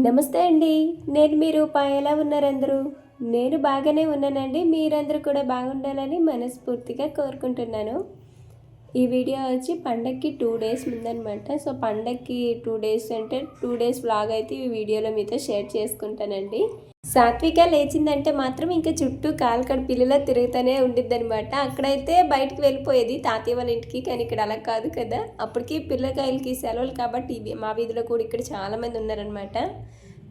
నమస్తే అండి. నేను మీ రూపా. ఎలా ఉన్నారందరూ? నేను బాగానే ఉన్నానండి. మీరందరూ కూడా బాగుండాలని మనస్ఫూర్తిగా కోరుకుంటున్నాను. ఈ వీడియో వచ్చి పండగకి 2 డేస్ ముందనమాట. సో, పండగకి 2 డేస్ అంటే 2 డేస్ వ్లాగ్ అయితే ఈ వీడియోలో మీతో షేర్ చేసుకుంటానండి. సాత్విక లేచిందంటే మాత్రం ఇంకా చుట్టూ కాలుకడ పిల్లలా తిరుగుతూనే ఉండిద్దనమాట. అక్కడైతే బయటికి వెళ్ళిపోయేది తాతయ్య వాళ్ళ ఇంటికి. కానీ ఇక్కడ అలా కాదు కదా! అప్పటికి పిల్లకాయలకి సెలవులు కాబట్టి మా వీధిలో కూడా ఇక్కడ చాలామంది ఉన్నారనమాట.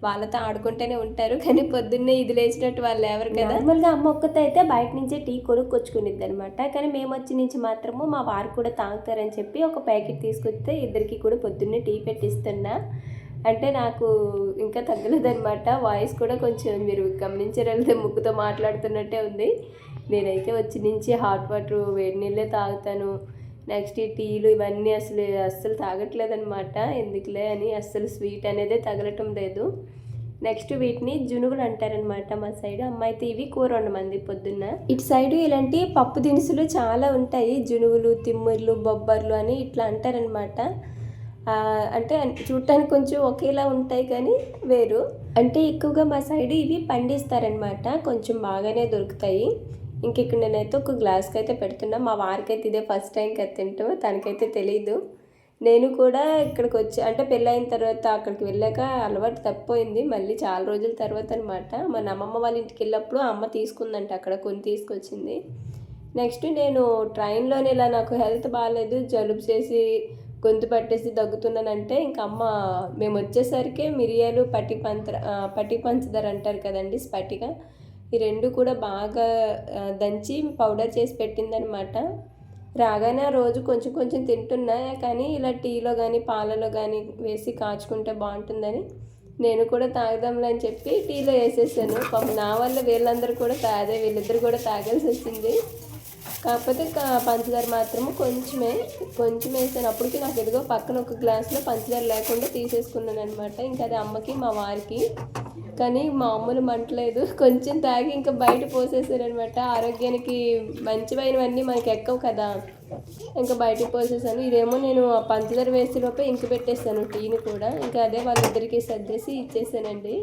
వాళ్ళతో ఆడుకుంటూనే ఉంటారు. కానీ పొద్దున్నే ఇది లేచినట్టు వాళ్ళు లేవరు కదా! నార్మల్‌గా అమ్మ ఒక్కతే అయితే బయట నుంచే టీ కొనుక్కొచ్చుకునిద్దనమాట. కానీ మేమొచ్చి నుంచి మాత్రము మా వారు కూడా తాగుతారని చెప్పి ఒక ప్యాకెట్ తీసుకొస్తే ఇద్దరికి కూడా పొద్దున్నే టీ పెట్టిస్తున్నా. అంటే నాకు ఇంకా తగ్గలేదనమాట. వాయిస్ కూడా కొంచెం మీరు గమనించారంటే ముక్కుతో మాట్లాడుతున్నట్టే ఉంది. నేనైతే వచ్చి నుంచి హాట్ వాటర్ వేడి నీళ్ళే తాగుతాను. నెక్స్ట్ ఈ టీలు ఇవన్నీ అస్సలు తాగట్లేదనమాట. ఎందుకులే అని అస్సలు స్వీట్ అనేదే తగలటం లేదు. నెక్స్ట్ వీటిని జునుగులు అంటారనమాట మా సైడ్. అమ్మ అయితే ఇవి కూర వండమంది పొద్దున్న. ఇటు సైడు ఇలాంటి పప్పు దినుసులు చాలా ఉంటాయి. జునుగులు, తిమ్మిర్లు, బొబ్బర్లు అని ఇట్లా అంటారనమాట. అంటే చూడటానికి కొంచెం ఒకేలా ఉంటాయి కానీ వేరు. అంటే ఎక్కువగా మా సైడ్ ఇవి పండిస్తారనమాట. కొంచెం బాగానే దొరుకుతాయి. ఇక్కడ నేనైతే ఒక గ్లాస్కి అయితే పెడుతున్నా. మా వారికి అయితే ఇదే ఫస్ట్ టైం కదా తింటాం. తనకైతే తెలీదు. నేను కూడా ఇక్కడికి వచ్చి అంటే పెళ్ళైన తర్వాత అక్కడికి వెళ్ళాక అలవాటు తప్పిపోయింది. మళ్ళీ చాలా రోజుల తర్వాత అనమాట. మన అమ్మమ్మ వాళ్ళ ఇంటికి వెళ్ళినప్పుడు అమ్మ తీసుకుందంట అక్కడ కొని తీసుకొచ్చింది. నెక్స్ట్ నేను ట్రైన్లోనే ఇలా నాకు హెల్త్ బాగాలేదు, జలుబు చేసి గొంతు పట్టేసి దగ్గుతున్నానంటే ఇంకా అమ్మ మేము వచ్చేసరికి మిరియాలు పట్టి పంచదార అంటారు కదండి, స్పటిక, ఈ రెండు కూడా బాగా దంచి పౌడర్ చేసి పెట్టిందనమాట. రాగానే రోజు కొంచెం కొంచెం తింటున్నా, కానీ ఇలా టీలో కానీ పాలలో కానీ వేసి కాచుకుంటే బాగుంటుందని నేను కూడా తాగుదాంలే అని చెప్పి టీలో వేసేసాను. పాపం నా వల్ల వీళ్ళందరూ కూడా వీళ్ళిద్దరు కూడా తాగాల్సి వచ్చింది. కాకపోతే పంచదార మాత్రము కొంచెం వేసాను. అప్పటికి నాకు ఎదుగో పక్కన ఒక గ్లాసులో పంచదార లేకుండా తీసేసుకున్నాను అనమాట. ఇంకా అది అమ్మకి మా వారికి. కానీ మామూలు మంటలేదు, కొంచెం తాగి ఇంకా బయట పోసేసారనమాట. ఆరోగ్యానికి మంచివైనవన్నీ మనకి ఎక్కవు కదా, ఇంకా బయటకు పోసేసాను. ఇదేమో నేను ఆ పంచదార వేసేలోపే ఇంక పెట్టేస్తాను టీని కూడా. ఇంకా అదే వాళ్ళిద్దరికీ సర్దేసి ఇచ్చేసానండి.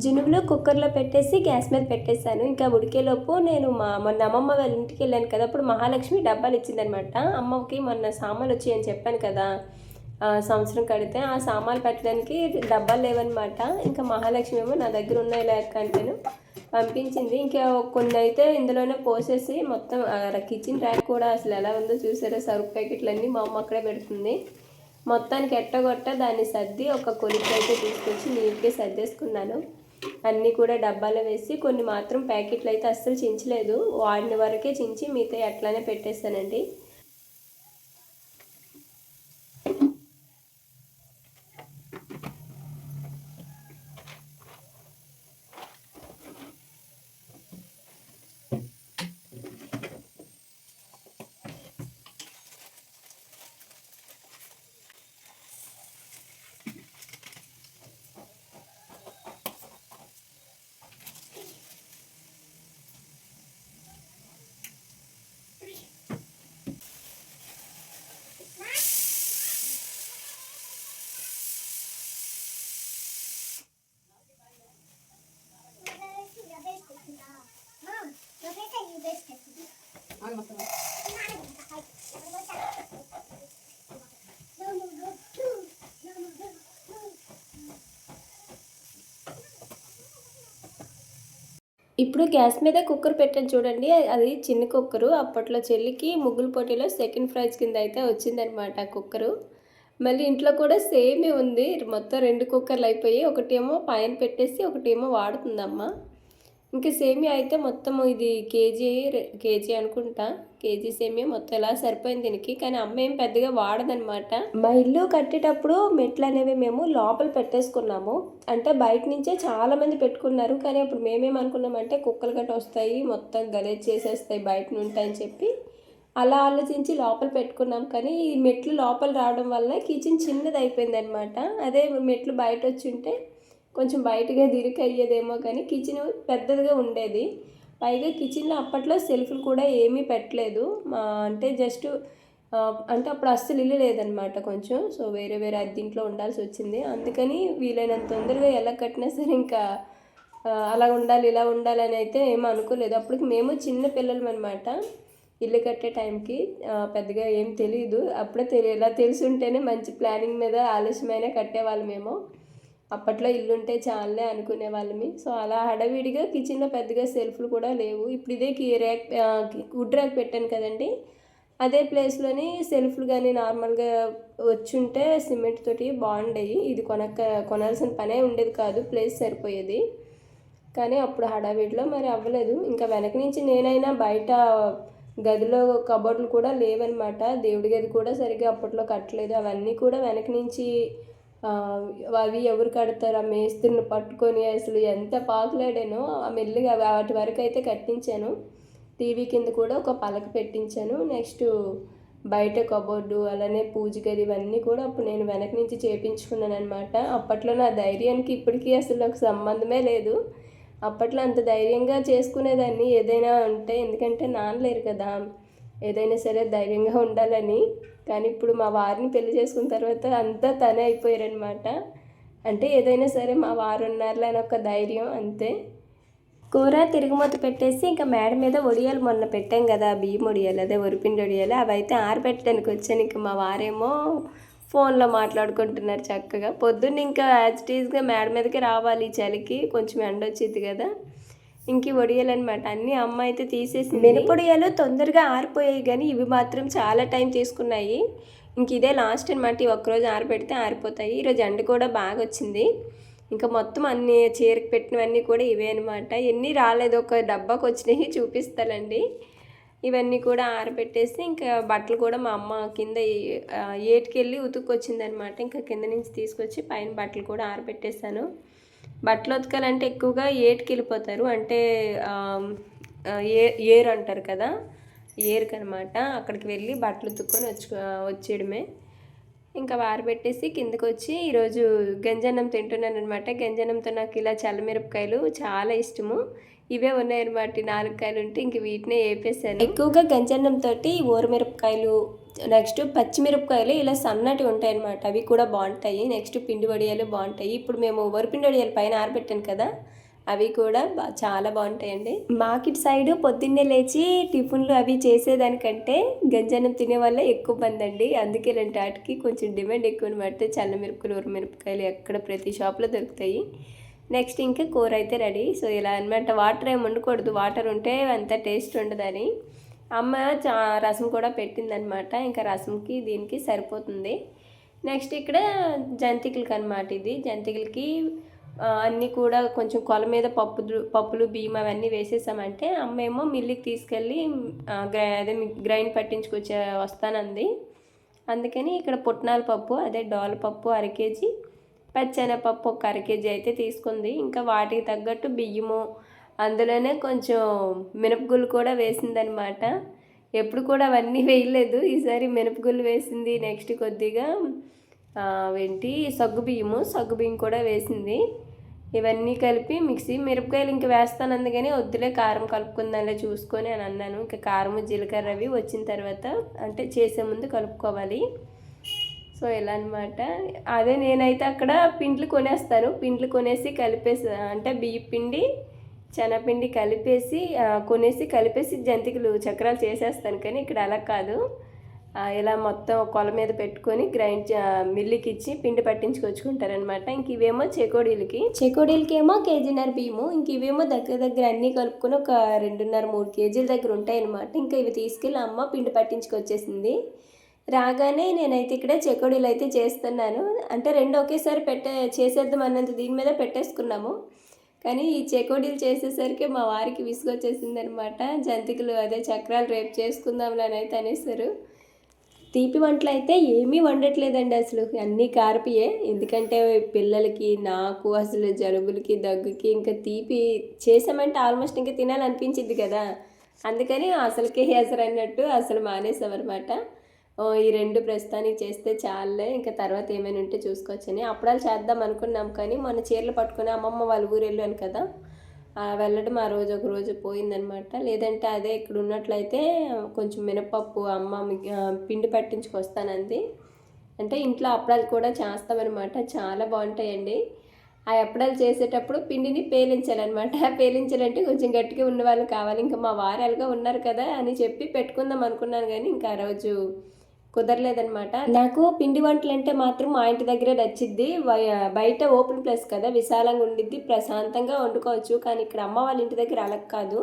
జునుగులు కుక్కర్లో పెట్టేసి గ్యాస్ మీద పెట్టేశాను. ఇంకా ఉడికేలోపు నేను మొన్న అమ్మమ్మ వాళ్ళ ఇంటికి వెళ్ళాను కదా, అప్పుడు మహాలక్ష్మి డబ్బాలు ఇచ్చిందనమాట. అమ్మకి మొన్న సామాన్లు వచ్చాయని చెప్పాను కదా, సంవత్సరం కడితే ఆ సామాన్లు పెట్టడానికి డబ్బాలు లేవన్నమాట. ఇంకా మహాలక్ష్మి ఏమో నా దగ్గర ఉన్నాయి లేక అంటేను పంపించింది. ఇంకా కొన్ని అయితే ఇందులోనే పోసేసి మొత్తం కిచెన్ ర్యాక్ కూడా అసలు ఎలా ఉందో చూసారా, సరుకు ప్యాకెట్లన్నీ మా అమ్మ అక్కడే పెడుతుంది. మొత్తానికి ఎట్టగొట్ట దాన్ని సర్ది ఒక కొలికి అయితే తీసుకొచ్చి నీట్గా సర్దేసుకున్నాను. అన్నీ కూడా డబ్బాలో వేసి కొన్ని మాత్రం ప్యాకెట్లు అయితే అస్సలు చించలేదు, వాడిన వరకే చించి మిగతా అట్లానే పెట్టేస్తానండి. ఇప్పుడు గ్యాస్ మీద కుక్కర్ పెట్టాను చూడండి, అది చిన్న కుక్కరు. అప్పట్లో చెల్లికి ముగ్గుల పోటీలో సెకండ్ ప్రైజ్ కింద అయితే వచ్చిందనమాట కుక్కరు. మళ్ళీ ఇంట్లో కూడా సేమే ఉంది. మొత్తం 2 కుక్కర్లు అయిపోయి, ఒకటేమో పైన పెట్టేసి ఒకటేమో వాడుతుందమ్మ. ఇంకా సేమియా అయితే మొత్తం ఇది కేజీ అనుకుంటా. కేజీ సేమియా మొత్తం ఎలా సరిపోయింది దీనికి. కానీ అమ్మ ఏం పెద్దగా వాడదనమాట. మా ఇల్లు కట్టేటప్పుడు మెట్లు అనేవి మేము లోపల పెట్టేసుకున్నాము. అంటే బయట నుంచే చాలామంది పెట్టుకున్నారు. కానీ అప్పుడు మేమేమనుకున్నామంటే కుక్కలు గట్ట వస్తాయి, మొత్తం గలీజ్ చేసేస్తాయి, బయట ఉంటాయని చెప్పి అలా ఆలోచించి లోపల పెట్టుకున్నాం. కానీ ఈ మెట్లు లోపల రావడం వల్ల కిచెన్ చిన్నది అయిపోయింది అనమాట. అదే మెట్లు బయట వచ్చి ఉంటే కొంచెం బయటగా దిరికి అయ్యేదేమో, కానీ కిచెన్ పెద్దదిగా ఉండేది. పైగా కిచెన్లో అప్పట్లో సెల్ఫ్లు కూడా ఏమీ పెట్టలేదు. అంటే జస్ట్ అంటే అప్పుడు అస్సలు ఇల్లు లేదనమాట కొంచెం. సో వేరే వేరే అద్దెంట్లో ఉండాల్సి వచ్చింది. అందుకని వీలైనంత తొందరగా ఎలా కట్టినా సరే ఇంకా అలా ఉండాలి ఇలా ఉండాలని అయితే ఏమీ అనుకోలేదు. అప్పటికి మేము చిన్న పిల్లలం అనమాట. ఇల్లు కట్టే టైంకి పెద్దగా ఏం తెలియదు. అప్పుడే ఇలా తెలిసి ఉంటేనే మంచి ప్లానింగ్ మీద ఆలస్యమైనా కట్టేవాళ్ళమేమో. అప్పట్లో ఇల్లుంటే చాలే అనుకునే వాళ్ళమి. సో అలా హడావిడిగా కిచెన్లో పెద్దగా సెల్ఫ్లు కూడా లేవు. ఇప్పుడు ఇదే వుడ్ ర్యాక్ పెట్టాను కదండి, అదే ప్లేస్లోని సెల్ఫ్లు కానీ నార్మల్గా వచ్చుంటే సిమెంట్ తోటి బాగుండేవి. ఇది కొనాల్సిన పనే ఉండేది కాదు, ప్లేస్ సరిపోయేది. కానీ అప్పుడు హడావిడిలో మరి అవ్వలేదు. ఇంకా వెనక నుంచి నేనైనా బయట గదిలో కబోర్డులు కూడా లేవన్నమాట. దేవుడి గది కూడా సరిగ్గా అప్పట్లో కట్టలేదు. అవన్నీ కూడా వెనక నుంచి అవి ఎవరు కడతారు, ఆ మేస్త్రిని పట్టుకొని అసలు ఎంత పాకులాడానో. ఆ మెల్లిగా వాటి వరకు అయితే కట్టించాను. టీవీ కింద కూడా ఒక పలక పెట్టించాను. నెక్స్ట్ బయట కబోర్డు, అలానే పూజ గది, ఇవన్నీ కూడా అప్పుడు నేను వెనక నుంచి చేయించుకున్నాను అనమాట. అప్పట్లో నా ధైర్యానికి ఇప్పటికీ అసలు ఒక సంబంధమే లేదు. అప్పట్లో అంత ధైర్యంగా చేసుకునేదాన్ని ఏదైనా ఉంటే, ఎందుకంటే నాన్నలేరు కదా, ఏదైనా సరే ధైర్యంగా ఉండాలని. కానీ ఇప్పుడు మా వారిని పెళ్లి చేసుకున్న తర్వాత అంతా తనే అయిపోయారనమాట. అంటే ఏదైనా సరే మా వారు ఉన్నారులే అని ఒక ధైర్యం, అంతే. కూర తిరుగుమూత పెట్టేసి ఇంకా మేడ మీద వడియాలు మొన్న పెట్టాం కదా, బియ్యం వడియాలు, అదే వరిపిండి వడియాలు, అవి అయితే ఆరబెట్టడానికి వచ్చాను. ఇంకా మా వారేమో ఫోన్లో మాట్లాడుకుంటున్నారు చక్కగా. పొద్దున్న ఇంకా యాజ్టీజ్గా మేడ మీదకి రావాలి, చలికి కొంచెం ఎండ వచ్చింది కదా. ఇంక వడియాలు అనమాట, అన్నీ అమ్మ అయితే తీసేసి. మినపొడియాలు తొందరగా ఆరిపోయాయి, కానీ ఇవి మాత్రం చాలా టైం తీసుకున్నాయి. ఇంక ఇదే లాస్ట్ అనమాట. ఈ ఒక్కరోజు ఆరబెడితే ఆరిపోతాయి. ఈరోజు ఎండ కూడా బాగా వచ్చింది. ఇంకా మొత్తం అన్ని చీరకు పెట్టినవన్నీ కూడా ఇవే అనమాట. ఎన్ని రాలేదు, ఒక డబ్బాకి వచ్చినాయి చూపిస్తానండి. ఇవన్నీ కూడా ఆరబెట్టేసి ఇంకా బట్టలు కూడా మా అమ్మ కింద ఏటికెళ్ళి ఉతుక్కొచ్చిందనమాట. ఇంకా కింద నుంచి తీసుకొచ్చి పైన బట్టలు కూడా ఆరబెట్టేశాను. బట్టలు ఉతకాలంటే ఎక్కువగా ఏటికి వెళ్ళిపోతారు, అంటే ఏరు అంటారు కదా, ఏరుకనమాట. అక్కడికి వెళ్ళి బట్టలు ఉతుక్కొని వచ్చేయడమే. ఇంకా ఆరబెట్టేసి కిందకు వచ్చి ఈరోజు గంజన్నం తింటున్నాను అనమాట. గంజన్నంతో నాకు ఇలా చల్లమిరపకాయలు చాలా ఇష్టము. ఇవే ఉన్నాయన్నమాట, 4 కాయలు ఉంటే ఇంక వీటినే వేపేసాను. ఎక్కువగా గంజన్నంతో ఊరమిరపకాయలు, నెక్స్ట్ పచ్చిమిరపకాయలు ఇలా సన్నటి ఉంటాయన్నమాట, అవి కూడా బాగుంటాయి. నెక్స్ట్ పిండి వడియాలు బాగుంటాయి. ఇప్పుడు మేము వరిపిండి వడియాలు పైన ఆరబెట్టాను కదా, అవి కూడా చాలా బాగుంటాయండి. మార్కెట్ సైడ్ పొద్దున్నే లేచి టిఫిన్లు అవి చేసేదానికంటే గంజన్నం తినే వల్ల ఎక్కువ మంది అండి. అందుకే ఇలాంటి వాటికి కొంచెం డిమాండ్ ఎక్కువ అనమాట. చల్లమిరపకాయలు, ఊరమిరపకాయలు ఎక్కడ ప్రతి షాప్లో దొరుకుతాయి. నెక్స్ట్ ఇంకా కూర అయితే రెడీ. సో ఇలా అనమాట. వాటర్ ఏమి వండకూడదు, వాటర్ ఉంటే అంత టేస్ట్ ఉండదని అమ్మ రసం కూడా పెట్టిందనమాట. ఇంకా రసంకి దీనికి సరిపోతుంది. నెక్స్ట్ ఇక్కడ జంతికలకి అనమాట. ఇది జంతికలకి అన్నీ కూడా కొంచెం కొల మీద పప్పులు బియ్యం అవన్నీ వేసేసామంటే అమ్మ ఏమో మిల్లికి తీసుకెళ్ళి అదే గ్రైండ్ పట్టించుకొచ్చే వస్తానంది. అందుకని ఇక్కడ పుట్నాల పప్పు, అదే డోలపప్పు 1/2 కేజీ, పచ్చెనపప్పు 1 1/2 కేజీ అయితే తీసుకుంది. ఇంకా వాటికి తగ్గట్టు బియ్యము, అందులోనే కొంచెం మినపగుళ్ళు కూడా వేసిందనమాట. ఎప్పుడు కూడా అవన్నీ వేయలేదు, ఈసారి మినపగుళ్ళు వేసింది. నెక్స్ట్ కొద్దిగా సగ్గుబియ్యం కూడా వేసింది. ఇవన్నీ కలిపి మిక్సీ, మిరపకాయలు ఇంక వేస్తాను అందుకని వద్దులే కారం కలుపుకుందాంలే చూసుకొని అని అన్నాను. ఇంకా కారము జీలకర్ర అవి వచ్చిన తర్వాత, అంటే చేసే ముందు కలుపుకోవాలి. సో ఇలా అనమాట. అదే నేనైతే అక్కడ పిండ్లు కొనేసి కలిపేసి, అంటే బియ్య పిండి శనగపిండి కలిపేసి జంతికలు చక్రాలు చేసేస్తాను. కానీ ఇక్కడ అలా కాదు, ఇలా మొత్తం కొల మీద పెట్టుకొని మిల్లికి ఇచ్చి పిండి పట్టించుకొచ్చుకుంటారనమాట. ఇంక ఇవేమో చెకోడీలకి ఏమో 1.5 కేజీ బియ్యము. ఇంక ఇవేమో దగ్గర అన్నీ కలుపుకొని ఒక 2.5-3 కేజీల దగ్గర ఉంటాయన్నమాట. ఇంకా ఇవి తీసుకెళ్ళి అమ్మ పిండి పట్టించుకొచ్చేసింది. రాగానే నేనైతే ఇక్కడ చెకోడీలు అయితే చేస్తున్నాను. అంటే 2 ఒకేసారి చేసేద్దాం అన్నంత దీని మీద పెట్టేసుకున్నాము. కానీ ఈ చెకోడీలు చేసేసరికి మా వారికి విసుగొచ్చేసిందనమాట. జంతికలు అదే చక్రాలు రేపు చేసుకుందాంలే అని అయితే అనేసారు. తీపి వంటలు అయితే ఏమీ వండట్లేదండి అసలు, అన్నీ కారపియే. ఎందుకంటే పిల్లలకి నాకు అసలు జలుబులకి దగ్గుకి ఇంకా తీపి చేసామంటే ఆల్మోస్ట్ ఇంకా తినాలనిపించింది కదా, అందుకని అసలుకే హేజర్ అన్నట్టు అసలు మానేసామన్నమాట. ఈ రెండు ప్రస్తుతానికి చేస్తే చాలే, ఇంకా తర్వాత ఏమైనా ఉంటే చూసుకోవచ్చని. అప్పడాలు చేద్దాం అనుకున్నాం కానీ మొన్న చీరలు పట్టుకొని అమ్మమ్మ వాళ్ళ ఊరు వెళ్ళాను కదా, వెళ్ళడం ఆ రోజు ఒక రోజు పోయిందనమాట. లేదంటే అదే ఇక్కడ ఉన్నట్లయితే కొంచెం మినపప్పు అమ్మ పిండి పట్టించుకొస్తానంది. అంటే ఇంట్లో అప్పడాలు కూడా చేస్తామన్నమాట, చాలా బాగుంటాయండి. ఆ అప్పడాలు చేసేటప్పుడు పిండిని పేలించాలన్నమాట. పేలించాలంటే కొంచెం గట్టిగా ఉన్న వాళ్ళు కావాలి. ఇంకా మా వారు ఎలాగా ఉన్నారు కదా అని చెప్పి పెట్టుకుందాం అనుకున్నాను కానీ ఇంకా ఆ రోజు కుదరలేదనమాట. నాకు పిండి వంటలు అంటే మాత్రం మా ఇంటి దగ్గరే నచ్చిద్ది. బయట ఓపెన్ ప్లేస్ కదా, విశాలంగా ఉండిద్ది, ప్రశాంతంగా వండుకోవచ్చు. కానీ ఇక్కడ అమ్మ వాళ్ళ ఇంటి దగ్గర అలా కాదు,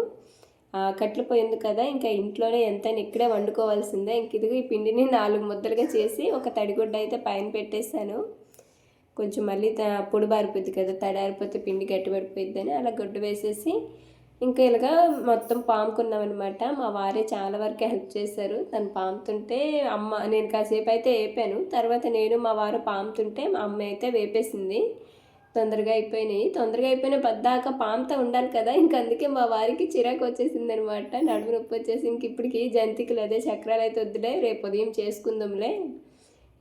కట్లు పోయింది కదా, ఇంకా ఇంట్లోనే ఎంతైనా ఇక్కడే వండుకోవాల్సిందే. ఇంక ఇదిగో ఈ పిండిని 4 ముద్దలుగా చేసి ఒక తడిగుడ్డ అయితే పైన పెట్టేశాను. కొంచెం మళ్ళీ పొడి బారిపోద్ది కదా, తడారిపోతే పిండి గట్టిపడిపోయిద్దని అలా గుడ్డ వేసేసి ఇంకా ఇలాగా మొత్తం పాముకున్నామన్నమాట. మా వారే చాలా వరకు హెల్ప్ చేశారు. తను పాముతుంటే నేను కాసేపు అయితే వేపాను. తర్వాత నేను మా వారు పాముతుంటే మా అమ్మ అయితే వేపేసింది. తొందరగా అయిపోయినాయి. తొందరగా అయిపోయిన పద్దాక పాముతో ఉండాలి కదా, ఇంక అందుకే మా వారికి చిరాకు వచ్చేసింది అనమాట. నడుము నొప్పి వచ్చేసి ఇంక ఇప్పటికి జంతికలు అదే చక్రాలు అయితే వద్దులే, రేపు ఉదయం చేసుకుందాంలే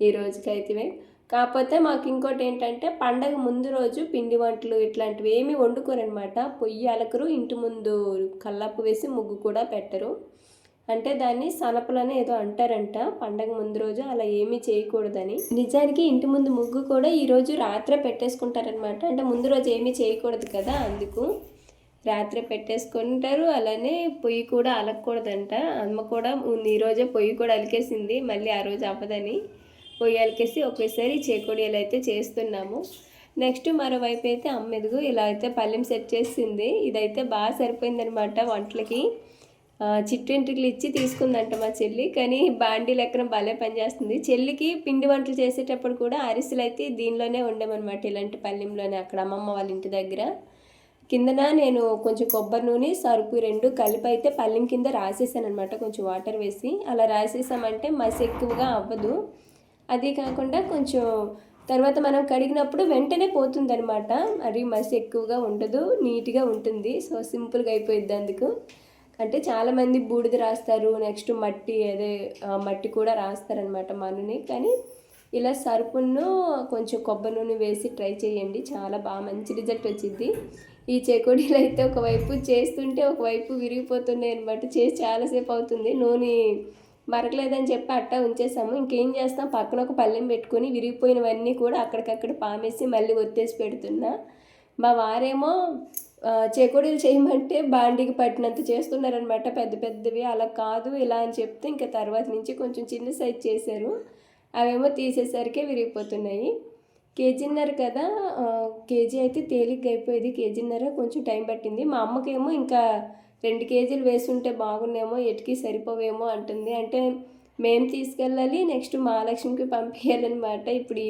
ఈ రోజుకైతే. కాకపోతే మాకు ఇంకోటి ఏంటంటే పండగ ముందు రోజు పిండి వంటలు ఇట్లాంటివి ఏమీ వండుకోరనమాట. పొయ్యి అలకరు, ఇంటి ముందు కల్లాపు వేసి ముగ్గు కూడా పెట్టరు. అంటే దాన్ని సనపలని ఏదో అంటారంట. పండగ ముందు రోజు అలా ఏమీ చేయకూడదని. నిజానికి ఇంటి ముందు ముగ్గు కూడా ఈరోజు రాత్రే పెట్టేసుకుంటారనమాట. అంటే ముందు రోజు ఏమీ చేయకూడదు కదా, అందుకు రాత్రే పెట్టేసుకుంటారు. అలానే పొయ్యి కూడా అలకూడదంట. అమ్మ కూడా ఈరోజే పొయ్యి కూడా అలికేసింది, మళ్ళీ ఆ రోజు అవ్వదని పొయ్యి అలికేసి ఒకేసారి చేకోడియాలు అయితే చేస్తున్నాము. నెక్స్ట్ మరోవైపు అయితే అమ్మ ఎదుగు ఇలా అయితే పల్లెం సెట్ చేసింది. ఇదైతే బాగా సరిపోయిందనమాట వంటలకి. చిట్టెంట్రుకలు ఇచ్చి తీసుకుందంట మా చెల్లి, కానీ బాండీ లెక్కన భలే పనిచేస్తుంది. చెల్లికి పిండి వంటలు చేసేటప్పుడు కూడా అరిసెలు అయితే దీనిలోనే ఉండేమన్నమాట, ఇలాంటి పల్లెంలోనే. అక్కడ అమ్మమ్మ వాళ్ళ ఇంటి దగ్గర కిందన నేను కొంచెం కొబ్బరి నూనె సరుపు 2 కలిపి అయితే పల్లెం కింద రాసేసాను అనమాట, కొంచెం వాటర్ వేసి. అలా రాసేసామంటే మసి ఎక్కువగా అవ్వదు. అది కాకుండా కొంచెం తర్వాత మనం కడిగినప్పుడు వెంటనే పోతుందనమాట, అది మసి ఎక్కువగా ఉండదు, నీట్గా ఉంటుంది. సో సింపుల్గా అయిపోయిద్ది. అందుకు అంటే చాలామంది బూడిద రాస్తారు, నెక్స్ట్ మట్టి కూడా రాస్తారనమాట మనుని. కానీ ఇలా సరుపును కొంచెం కొబ్బరి నూనె వేసి ట్రై చేయండి, చాలా బాగా మంచి రిజల్ట్ వచ్చింది. ఈ చెకోడీలు అయితే ఒకవైపు చేస్తుంటే ఒకవైపు విరిగిపోతున్నాయి అనమాట. చేసి చాలాసేపు అవుతుంది, నూనె మరకలేదని చెప్పి అట్టా ఉంచేసాము. ఇంకేం చేస్తాం, పక్కన ఒక పళ్ళెం పెట్టుకొని విరిగిపోయినవన్నీ కూడా అక్కడికక్కడ పామేసి మళ్ళీ ఒత్తేసి పెడుతున్నా. మా వారేమో చెకోడీలు చేయమంటే బాండీకి పట్టినంత చేస్తున్నారనమాట, పెద్ద పెద్దవి. అలా కాదు ఇలా అని చెప్తే ఇంకా తర్వాత నుంచి కొంచెం చిన్న సైజ్ చేశారు. అవేమో తీసేసరికి విరిగిపోతున్నాయి. కేజీన్నర కదా, కేజీ అయితే తేలిగ్గా అయిపోయేది, కేజీన్నర కొంచెం టైం పట్టింది. మా అమ్మకేమో ఇంకా 2 కేజీలు వేసుంటే బాగుండేమో, ఎటుకి సరిపోవేమో అంటుంది. అంటే మేము తీసుకెళ్ళాలి, నెక్స్ట్ మహాలక్ష్మికి పంపించాలన్నమాట ఇప్పుడు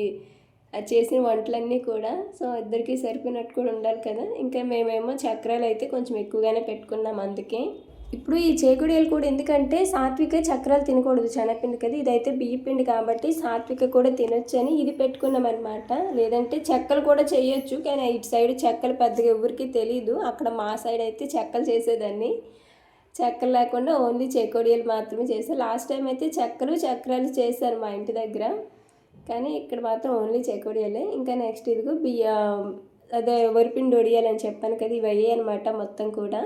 చేసిన వంటలన్నీ కూడా. సో ఇద్దరికి సరిపోయినట్టు కూడా ఉండాలి కదా. ఇంకా మేమేమో చక్రాలు అయితే కొంచెం ఎక్కువగానే పెట్టుకున్నాం అందుకే. ఇప్పుడు ఈ చేకుడియాలు కూడా ఎందుకంటే సాత్విక చక్రాలు తినకూడదు, శనగపిండి కదా, ఇదైతే బియ్యపిండి కాబట్టి సాత్విక కూడా తినొచ్చు అని ఇది పెట్టుకున్నాం అనమాట. లేదంటే చెక్కలు కూడా చేయొచ్చు, కానీ ఇటు సైడ్ చెక్కలు పెద్దగా ఎవరికి తెలీదు. అక్కడ మా సైడ్ అయితే చెక్కలు చేసేదాన్ని, చెక్కలు లేకుండా ఓన్లీ చేకోడియాలు మాత్రమే చేశాను. లాస్ట్ టైం అయితే చెక్కలు చక్రాలు చేశారు మా ఇంటి దగ్గర, కానీ ఇక్కడ మాత్రం ఓన్లీ చేకోడియాలే. ఇంకా నెక్స్ట్ ఇదిగో అదే వరిపిండి వడియాలని చెప్పాను కదా, ఇవి అయ్యాయి అనమాట మొత్తం కూడా.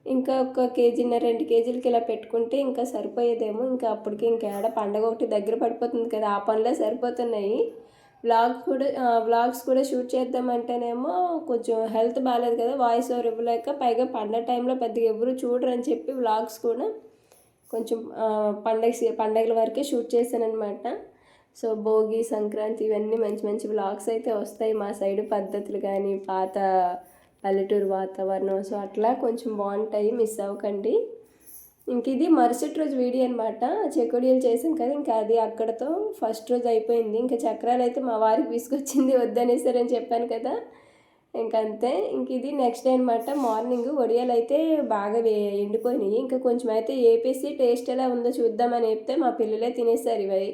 ఇంకా 1 కేజీన్నర 2 కేజీలకి ఇలా పెట్టుకుంటే ఇంకా సరిపోయేదేమో. ఇంకా అప్పటికి ఇంకా ఏడ పండగ ఒకటి దగ్గర పడిపోతుంది కదా, ఆ పనులే సరిపోతున్నాయి. వ్లాగ్స్ కూడా షూట్ చేద్దామంటేనేమో కొంచెం హెల్త్ బాగాలేదు కదా, వాయిస్ ఓవర్ ఇవ్వలేక, పైగా పండగ టైంలో పెద్దగా ఎవరు చూడరని చెప్పి వ్లాగ్స్ కూడా కొంచెం పండగల వరకే షూట్ చేశానమాట. సో భోగి, సంక్రాంతి ఇవన్నీ మంచి మంచి వ్లాగ్స్ అయితే వస్తాయి. మా సైడు పద్ధతులు కానీ పాత పల్లెటూరు వాతావరణం, సో అట్లా కొంచెం బాగుంటాయి, మిస్ అవ్వకండి. ఇంక ఇది మరుసటి రోజు వీడియో అనమాట. చెకోడియాలు చేసాం కదా, ఇంకా అది అక్కడతో ఫస్ట్ రోజు అయిపోయింది. ఇంకా చక్రాలు అయితే మా వారికి విసుకొచ్చింది, వద్దనేసారని చెప్పాను కదా, ఇంకంతే. ఇంక ఇది నెక్స్ట్ డే అనమాట. మార్నింగ్ వడియాలు అయితే బాగా ఎండిపోయినాయి. ఇంకా కొంచెం అయితే ఏపేసి టేస్ట్ ఎలా ఉందో చూద్దామని చెప్తే మా పిల్లలే తినేసారు ఇవి.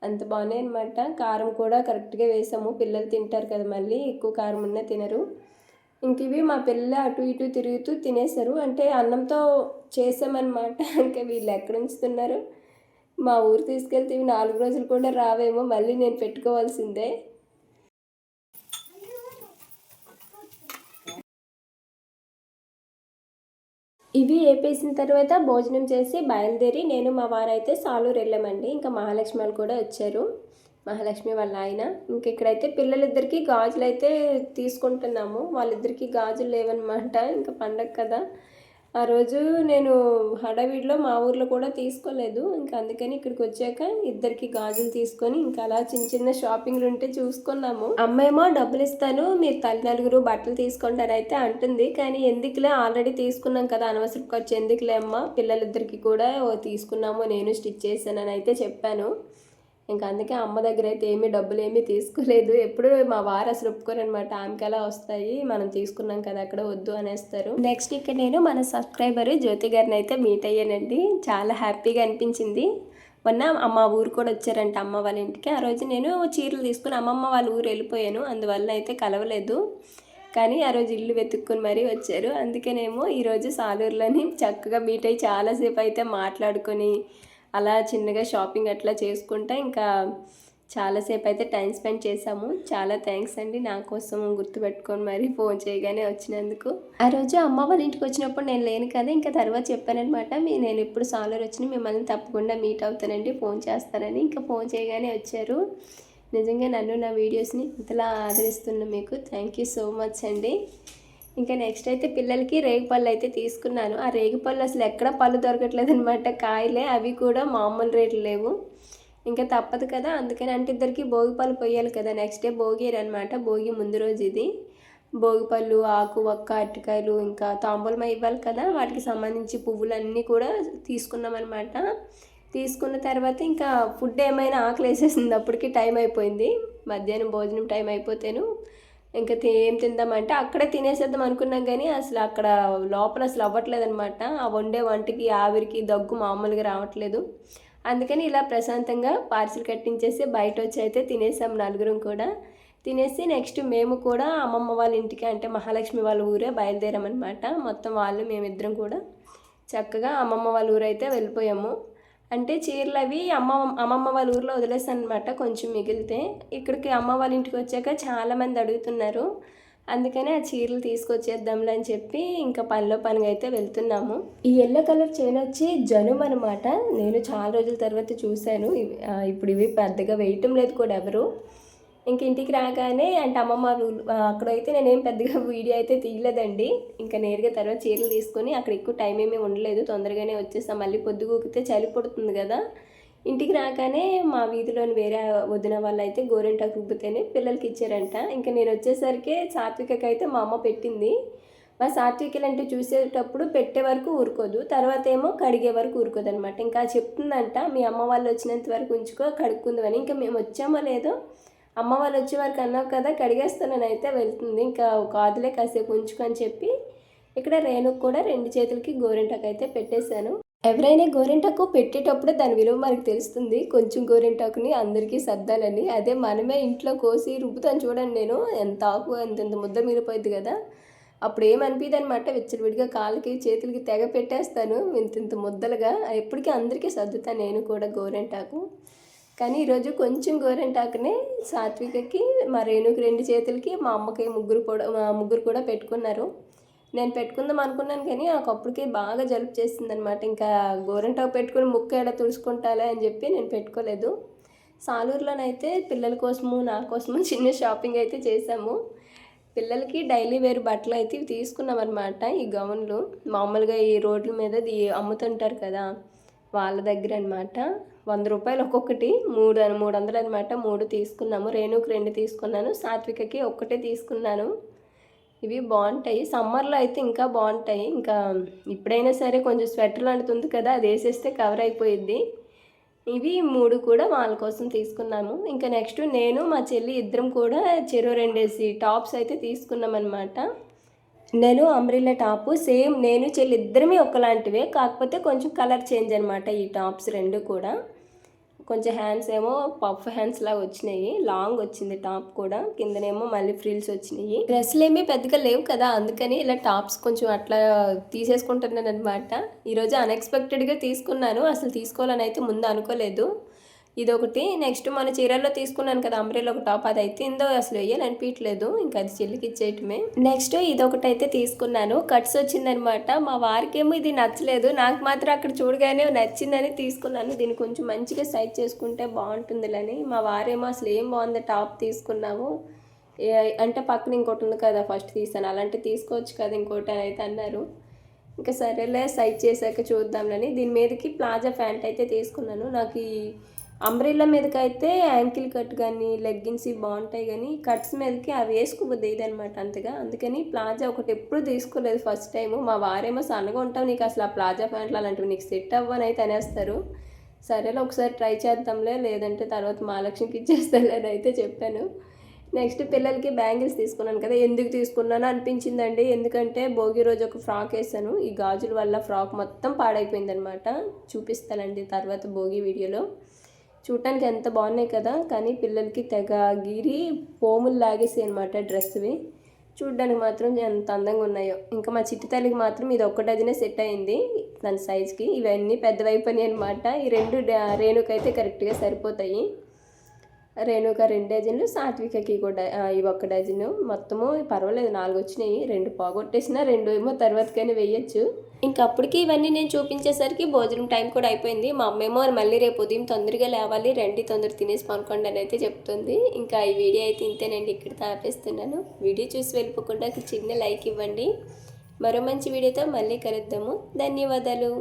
అంత బాగున్నాయి అనమాట. కారం కూడా కరెక్ట్గా వేసాము. పిల్లలు తింటారు కదా, మళ్ళీ ఎక్కువ కారం ఉన్నా తినరు. ఇంక ఇవి మా పిల్లలు అటు ఇటు తిరుగుతూ తినేసారు. అంటే అన్నంతో చేసామన్నమాట. ఇంకా వీళ్ళు ఎక్కడ ఉంచుతున్నారు. మా ఊరు తీసుకెళ్తే ఇవి 4 రోజులు కూడా రావేమో, మళ్ళీ నేను పెట్టుకోవాల్సిందే. ఇవి వేపేసిన తర్వాత భోజనం చేసి బయలుదేరి నేను మా వారైతే సాలూరు వెళ్ళామండి. ఇంకా మహాలక్ష్మి వాళ్ళు కూడా వచ్చారు, మహాలక్ష్మి వాళ్ళ ఆయన. ఇంక ఇక్కడైతే పిల్లలిద్దరికీ గాజులు అయితే తీసుకుంటున్నాము. వాళ్ళిద్దరికీ గాజులు లేవన్నమాట. ఇంకా పండగ కదా, ఆ రోజు నేను హడావిడిలో మా ఊర్లో కూడా తీసుకోలేదు. ఇంకా అందుకని ఇక్కడికి వచ్చాక ఇద్దరికి గాజులు తీసుకొని ఇంకా అలా చిన్న చిన్న షాపింగ్లు ఉంటే చూసుకున్నాము. అమ్మేమో డబ్బులు ఇస్తాను, మీరు నలుగురు బట్టలు తీసుకుంటారు అయితే అంటుంది. కానీ ఎందుకులే, ఆల్రెడీ తీసుకున్నాం కదా, అనవసరం ఖర్చు ఎందుకులే అమ్మ, పిల్లలిద్దరికి కూడా తీసుకున్నాము, నేను స్టిచ్ చేశానని అయితే చెప్పాను. ఇంకా అందుకే అమ్మ దగ్గర అయితే డబ్బులు ఏమీ తీసుకోలేదు. ఎప్పుడు మా వారు అసలు ఒప్పుకోరనమాట. ఆమెకి అలా వస్తాయి, మనం తీసుకున్నాం కదా అక్కడ వద్దు అనేస్తారు. నెక్స్ట్ ఇక్కడ నేను మన సబ్స్క్రైబర్ జ్యోతి గారిని అయితే మీట్ అయ్యానండి. చాలా హ్యాపీగా అనిపించింది. మొన్న అమ్మ ఊరు కూడా వచ్చారంట, అమ్మ వాళ్ళ ఇంటికి. ఆ రోజు నేను చీరలు తీసుకుని అమ్మమ్మ వాళ్ళ ఊరు వెళ్ళిపోయాను, అందువల్ల అయితే కలవలేదు. కానీ ఆ రోజు ఇల్లు వెతుక్కుని మరీ వచ్చారు. అందుకనేమో ఈరోజు సాలూరులోని చక్కగా మీట్ అయ్యి చాలాసేపు అయితే మాట్లాడుకొని అలా చిన్నగా షాపింగ్ అట్లా చేసుకుంటా ఇంకా చాలాసేపు అయితే టైం స్పెండ్ చేసాము. చాలా థ్యాంక్స్ అండి, నా కోసం గుర్తుపెట్టుకొని మరి ఫోన్ చేయగానే వచ్చినందుకు. ఆ రోజు అమ్మ వాళ్ళ ఇంటికి వచ్చినప్పుడు నేను లేను కదా, ఇంకా తర్వాత చెప్పానమాట, నేను ఎప్పుడు సాలూరు వచ్చినా మిమ్మల్ని తప్పకుండా మీట్ అవుతానండి, ఫోన్ చేస్తానని. ఇంకా ఫోన్ చేయగానే వచ్చారు. నిజంగా నన్ను నా వీడియోస్ని ఇంతలా ఆదరిస్తున్న మీకు థ్యాంక్ యూ సో మచ్ అండి. ఇంకా నెక్స్ట్ అయితే పిల్లలకి రేగిపళ్ళు అయితే తీసుకున్నాను. ఆ రేగిపళ్ళు అసలు ఎక్కడ పళ్ళు దొరకట్లేదు అనమాట, కాయలే, అవి కూడా మామూలు రేట్లు లేవు. ఇంకా తప్పదు కదా, అందుకని అంటే ఇద్దరికి భోగిపళ్ళు పోయాలి కదా, నెక్స్ట్ డే భోగి అనమాట. భోగి ముందు రోజు ఇది. భోగిపళ్ళు, ఆకు వక్క, అరటికాయలు, ఇంకా తాంబూలం ఇవ్వాలి కదా, వాటికి సంబంధించి పువ్వులన్నీ కూడా తీసుకున్నాం అనమాట. తీసుకున్న తర్వాత ఇంకా ఫుడ్ ఏమైనా ఆకలి వేసేసింది, అప్పటికి టైం అయిపోయింది. మధ్యాహ్నం భోజనం టైం అయిపోతేను ఇంకా ఏం తిందామంటే అక్కడే తినేసేద్దాం అనుకున్నాం. కానీ అసలు అక్కడ లోపల అసలు అవ్వట్లేదు అనమాట. ఆ వండే వంటకి ఆవిరికి దగ్గు మామూలుగా రావట్లేదు. అందుకని ఇలా ప్రశాంతంగా పార్సిల్ కట్టించేసి బయట వచ్చి అయితే తినేసాం నలుగురం కూడా. తినేసి నెక్స్ట్ మేము కూడా అమ్మమ్మ వాళ్ళ ఇంటికి, అంటే మహాలక్ష్మి వాళ్ళ ఊరే బయలుదేరామన్నమాట. మొత్తం వాళ్ళు మేమిద్దరం కూడా చక్కగా అమ్మమ్మ వాళ్ళ ఊరు అయితే వెళ్ళిపోయాము. అంటే చీరలు అవి అమ్మమ్మ వాళ్ళ ఊరిలో వదిలేసాను అనమాట, కొంచెం మిగిలితే. ఇక్కడికి అమ్మ వాళ్ళ ఇంటికి వచ్చాక చాలామంది అడుగుతున్నారు, అందుకనే ఆ చీరలు తీసుకొచ్చేద్దాంలే అని చెప్పి ఇంకా పనిలో పనిగా అయితే వెళ్తున్నాము. ఈ ఎల్లో కలర్ చైన్ వచ్చి జనుమ్ అనమాట. నేను చాలా రోజుల తర్వాత చూశాను. ఇప్పుడు ఇవి పెద్దగా వేయటం లేదు కూడా ఎవరు. ఇంక ఇంటికి రాగానే అంటే అమ్మమ్మ అక్కడైతే నేనేం పెద్దగా వీడియో అయితే తీయలేదండి. ఇంకా నేరుగా తర్వాత చీరలు తీసుకొని అక్కడ ఎక్కువ టైం ఏమీ ఉండలేదు, తొందరగానే వచ్చేసాం. మళ్ళీ పొద్దుగూకితే చలి పడుతుంది కదా. ఇంటికి రాగానే మా వీధిలోని వేరే వదిన వాళ్ళు అయితే గోరింటాకు రుబ్బితేనే పిల్లలకి ఇచ్చారంట. ఇంకా నేను వచ్చేసరికి సాత్వికకి అయితే మా అమ్మ పెట్టింది. మా సాత్వికలు అంటే చూసేటప్పుడు పెట్టే వరకు ఊరుకోదు, తర్వాత ఏమో కడిగే వరకు ఊరుకోదు అనమాట. ఇంకా చెప్తుందంట, మీ అమ్మ వాళ్ళు వచ్చినంత వరకు ఉంచుకో, కడుక్కుందామని. ఇంకా మేము వచ్చామో లేదో, అమ్మ వాళ్ళు వచ్చే వరకు అన్నావు కదా కడిగేస్తానని అయితే వెళ్తుంది. ఇంకా కాదులే కాసేపు ఉంచుకొని చెప్పి ఇక్కడ రేణుకు కూడా 2 చేతులకి గోరింటాకు అయితే పెట్టేశాను. ఎవరైనా గోరింటాకు పెట్టేటప్పుడు దాని విలువ మనకు తెలుస్తుంది. కొంచెం గోరింటాకుని అందరికీ సర్దాలని, అదే మనమే ఇంట్లో కోసి రుబ్బుతాను చూడండి, నేను ఎంత ఆకు ఎంత ముద్ద మిగిలిపోయింది కదా, అప్పుడు ఏమనిపిది అనమాట. విచ్చలవిడిగా కాళ్ళకి చేతులకి తెగ పెట్టేస్తాను ఇంత ముద్దలుగా. ఎప్పటికీ అందరికీ సర్దుతాను నేను కూడా గోరింటాకు. కానీ ఈరోజు కొంచెం గోరింటాకునే సాత్వికకి, మా రేణుకి 2 చేతులకి, మా అమ్మకి ముగ్గురు కూడా పెట్టుకున్నారు. నేను పెట్టుకుందాం అనుకున్నాను కానీ అప్పటికే బాగా జలుబు చేసింది అనమాట. ఇంకా గోరింటాకు పెట్టుకుని ముక్కు ఎలా తుడుచుకుంటాలే అని చెప్పి నేను పెట్టుకోలేదు. సాలూరులోనైతే పిల్లల కోసము నా కోసము చిన్న షాపింగ్ అయితే చేసాము. పిల్లలకి డైలీ వేర్ బట్టలు అయితే తీసుకున్నాం అనమాట. ఈ గౌన్లు మామూలుగా ఈ రోడ్ల మీద అమ్ముతుంటారు కదా, వాళ్ళ దగ్గర అనమాట. 100 రూపాయలు ఒక్కొక్కటి, 300 అనమాట. 3 తీసుకున్నాము. రేణుకి 2 తీసుకున్నాను, సాత్వికకి ఒక్కటే తీసుకున్నాను. ఇవి బాగుంటాయి, సమ్మర్లో అయితే ఇంకా బాగుంటాయి. ఇంకా ఇప్పుడైనా సరే కొంచెం స్వెటర్ లాంటిది ఉంది కదా, అది వేసేస్తే కవర్ అయిపోయిద్ది. ఇవి 3 కూడా వాళ్ళ కోసం తీసుకున్నాము. ఇంకా నెక్స్ట్ నేను మా చెల్లి ఇద్దరం కూడా చెరో 2 టాప్స్ అయితే తీసుకున్నామన్నమాట. నేను అంబ్రెల్లా టాపు సేమ్ నేను చెల్లి ఇద్దరమే ఒకలాంటివే, కాకపోతే కొంచెం కలర్ చేంజ్ అనమాట ఈ టాప్స్ 2 కూడా. కొంచెం హ్యాండ్స్ ఏమో పఫ్ హ్యాండ్స్ లాగా వచ్చినాయి, లాంగ్ వచ్చింది టాప్ కూడా, కిందనేమో మళ్ళీ ఫ్రిల్స్ వచ్చినాయి. డ్రెస్సులు ఏమీ పెద్దగా లేవు కదా, అందుకని ఇలా టాప్స్ కొంచెం అట్లా తీసేసుకుంటున్నాను అనమాట. ఈరోజు అన్ఎక్స్పెక్టెడ్గా తీసుకున్నాను, అసలు తీసుకోవాలని అయితే ముందు అనుకోలేదు. ఇదొకటి. నెక్స్ట్ మన చీరల్లో తీసుకున్నాను కదా అంబ్రెల్లా ఒక టాప్, అది అయితే ఇందో అసలు వేయాలనిపించలేదు, ఇంకా అది చెల్లికి ఇచ్చేయటమే. నెక్స్ట్ ఇదొకటి అయితే తీసుకున్నాను, కట్స్ వచ్చిందనమాట. మా వారికేమో ఇది నచ్చలేదు, నాకు మాత్రం అక్కడ చూడగానే నచ్చిందని తీసుకున్నాను. దీన్ని కొంచెం మంచిగా సైజ్ చేసుకుంటే బాగుంటుందిలని. మా వారేమో అసలు ఏం బాగుంది టాప్ తీసుకున్నాము అంటే పక్కన ఇంకోటి ఉంది కదా ఫస్ట్ తీసాను, అలాంటివి తీసుకోవచ్చు కదా ఇంకోటి అని అయితే అన్నారు. ఇంకా సరేలే సైజ్ చేశాక చూద్దాంలని దీని మీదకి ప్లాజా ప్యాంట్ అయితే తీసుకున్నాను. నాకు ఈ అంబ్రెల్లా మీదకైతే యాంకిల్ కట్ కానీ లెగ్గిన్స్ బాగుంటాయి, కానీ కట్స్ మీదకి అవి వేసుకోబోద్ది ఇదనమాట అంతగా. అందుకని ప్లాజా ఒకటి ఎప్పుడు తీసుకోలేదు ఫస్ట్ టైము. మా వారేమో సన్నగా ఉంటావు, నీకు అసలు ఆ ప్లాజా ప్యాంట్లు అలాంటివి నీకు సెట్ అవ్వని అయితే అనేస్తారు. సరేలే ఒకసారి ట్రై చేద్దాంలే, లేదంటే తర్వాత మహాలక్ష్మికి ఇచ్చేస్తాలే అని అయితే చెప్పాను. నెక్స్ట్ పిల్లలకి బ్యాంగిల్స్ తీసుకున్నాను కదా, ఎందుకు తీసుకున్నాను అనిపించిందండి. ఎందుకంటే భోగి రోజు ఒక ఫ్రాక్ వేసాను, ఈ గాజుల వల్ల ఫ్రాక్ మొత్తం పాడైపోయిందనమాట. చూపిస్తానండి తర్వాత భోగి వీడియోలో. చూడటానికి ఎంత బాగున్నాయి కదా, కానీ పిల్లలకి తెగ గీరి పోములు లాగేసి అనమాట డ్రెస్వి. చూడడానికి మాత్రం ఎంత అందంగా ఉన్నాయో. ఇంకా మా చిట్టి తల్లికి మాత్రం ఇది ఒక్క డజనే సెట్ అయింది తన సైజ్కి. ఇవన్నీ పెద్దవైపోయినాయి అనమాట. ఈ 2 రేణుకైతే కరెక్ట్గా సరిపోతాయి. రేణుక 2 డజన్లు, సాత్వికకి కూడా ఇవి 1 డజను. మొత్తము పర్వాలేదు 4 వచ్చినాయి. 2 పోగొట్టేసినా 2 ఏమో తర్వాతకైనా వేయచ్చు. ఇంకా అప్పటికి ఇవన్నీ నేను చూపించేసరికి భోజనం టైం కూడా అయిపోయింది. మా అమ్మేమో మళ్ళీ రేపు ఉదయం తొందరగా లేవాలి, రండి తొందర తినేసి పనుకోండి అని అయితే చెప్తుంది. ఇంకా ఈ వీడియో అయితే ఇంతేనండి, ఇక్కడ ఆపేస్తున్నాను. వీడియో చూసి వెళ్ళిపోకుండా చిన్న లైక్ ఇవ్వండి. మరో మంచి వీడియోతో మళ్ళీ కలుద్దాము. ధన్యవాదాలు.